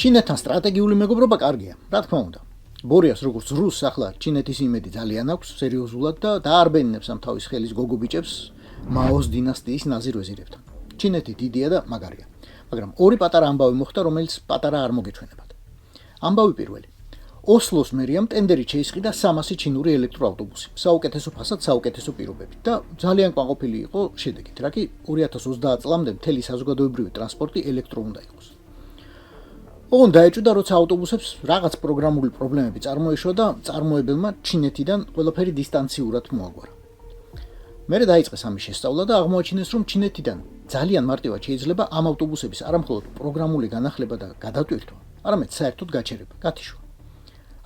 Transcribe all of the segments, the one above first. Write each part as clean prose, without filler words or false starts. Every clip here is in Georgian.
ჩინეთთან სტრატეგიული მეგობრობა კარგია, რა თქმა უნდა. ბორიას როგორც რუსს ახლა ჩინეთის იმედი ძალიან აქვს სერიოზულად და დაარბენინებს ამ თავის ხელის გოგობიჭებს მაოს დინასტიის ნაზირ ვეზირებთან. ჩინეთი დიდია და მაგარია, მაგრამ ორი პატარა ამბავი მოხდა, რომელიც პატარა არ მოგეჩვენებათ. ამბავი პირველი. ოსლოს მერიამ ტენდერით შეისყიდა 300 ჩინური ელექტროავტობუსი, საუკეთესო ფასად, საუკეთესო პირობებით და ძალიან კმაყოფილი იყო შედეგით, რა კი 2030 წლამდე მთელი საზოგადოებრივი ტრანსპორტი ელექტრო უნდა იყოს. ოღონდ დაეჭვდა, როცა ავტობუსებს რაღაც პროგრამული პრობლემები წარმოეშვა და წარმოებელმა ჩინეთიდან ყველაფერი დისტანციურად მოაგვარა. მერე დაიწყეს ამის შესწავლა და აღმოაჩინეს, რომ ჩინეთიდან ძალიან მარტივად შეიძლება ამ ავტობუსების არამხოლოდ პროგრამული განახლება და გადატვირთვა, არამედ საერთოდ გაჩერება, გათიშვა.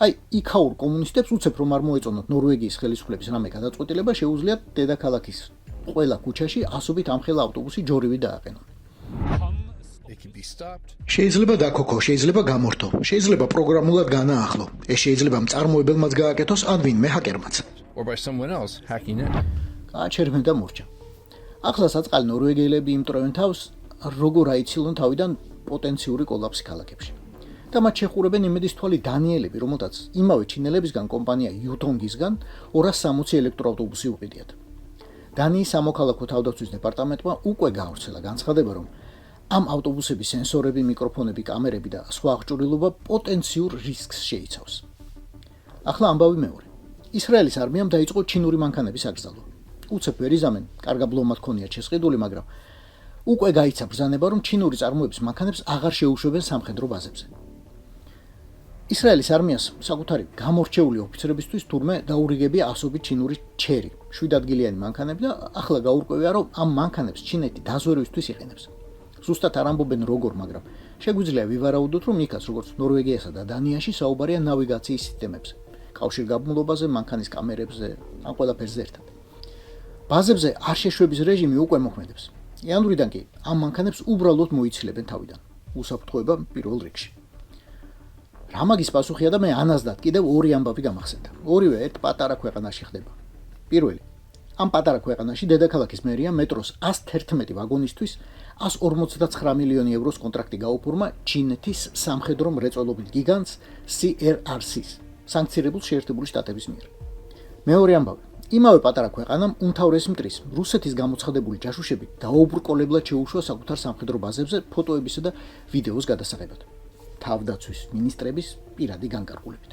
აი, იქაურ კომუნისტებს უცებ რომ არ მოეწონოთ ნორვეგიის ხელისუფლების რამე გადაწყვეტილება, შეუძლიათ დედაქალაქის ყველა ქუჩაში ასობით ამხელა ავტობუსი ჯორივი დააყენონ. შეიძლება დაქოქო, შეიძლება გამორთო, შეიძლება პროგრამულად განაახლო. ეს შეიძლება მწარმოებელმაც გააკეთოს, ან ვინმე ჰაკერმაც. გააჩერმე და მორჩა. ახლა საწყალი ნორვეგიელები იმტრევენ თავს, როგორ აიცილონ თავიდან პოტენციური კოლაფსი ქალაქებში. და მათ შეხურებენ იმედის თვალი დანიელები, რომელთაც იმავე ჩინელებისგან კომპანია იუტონგისგან 260 ელექტროავტობუსი უყიდიათ. დანიის სამოქალაქო თავდაცვის დეპარტამენტმა უკვე გაავრცელა განცხადება, რომ ამ ავტობუსების სენსორები, მიკროფონები, კამერები და სხვა აღჭურვილობა პოტენციურ რისკს შეიცავს. ახლა ამბავი მეორე. ისრაელის არმიამ დაიწყო ჩინური მანქანების აკრძალვა. უცებ ვერ იზამენ, კარგად ბლომად ქონიათ შესყიდული, მაგრამ უკვე გაიცა ბრძანება, რომ ჩინური წარმოების მანქანებს აღარ შეუშვებენ სამხედრო ბაზებზე. ისრაელის არმიას საკუთარი გამორჩეული ოფიცრებისთვის თურმე დაურიგებია ასობით ჩინური ჩერი, 7 ადგილიანი მანქანები და ახლა გაურკვევია, რომ ამ მანქანებს ჩინეთი დაზვერვისთვის იყენებს. ზუსტად არ ამბობენ როგორ, მაგრამ შეგვიძლია ვივარაუდოთ, რომ იქაც როგორც ნორვეგიასა და დანიაში საუბარია ნავიგაციის სისტემებზე, კავშირგაბმულობაზე, მანქანის კამერებზე, ამ ყველაფერზე ერთად. ბაზებზე არ შეშვების რეჟიმი უკვე მოქმედებს. იანვრიდან კი ამ მანქანებს უბრალოდ მოიცილებენ თავიდან. უსაფრთხოება პირველ რიგში. რა მაგის პასუხია და მე ანაზდად კიდევ ორი ამბავი გამახსენდა. ორივე ერთ პატარა ქვეყანაში ხდება. პირველი. ამ პატარა ქვეყანაში დედაქალაქის მერია მეტროს 111 ვაგონისთვის 159 მილიონი ევროს კონტრაქტი გაუფორმა ჩინეთის სამხედრო მრეწველობით გიგანტს CRRC-ს, სანქცირებულ შეერთებული შტატების მიერ. მეორე ამბავი. იმავე პატარა ქვეყანამ უმთავრესი მტრის რუსეთის გამოცხადებული ჯაშუშები დაუბრკოლებლად შეუშვა საკუთარ სამხედრო ბაზებზე ფოტოებისა და ვიდეოს გადასაღებად. თავდაცვის მინისტრების პირადი განკარგულებით.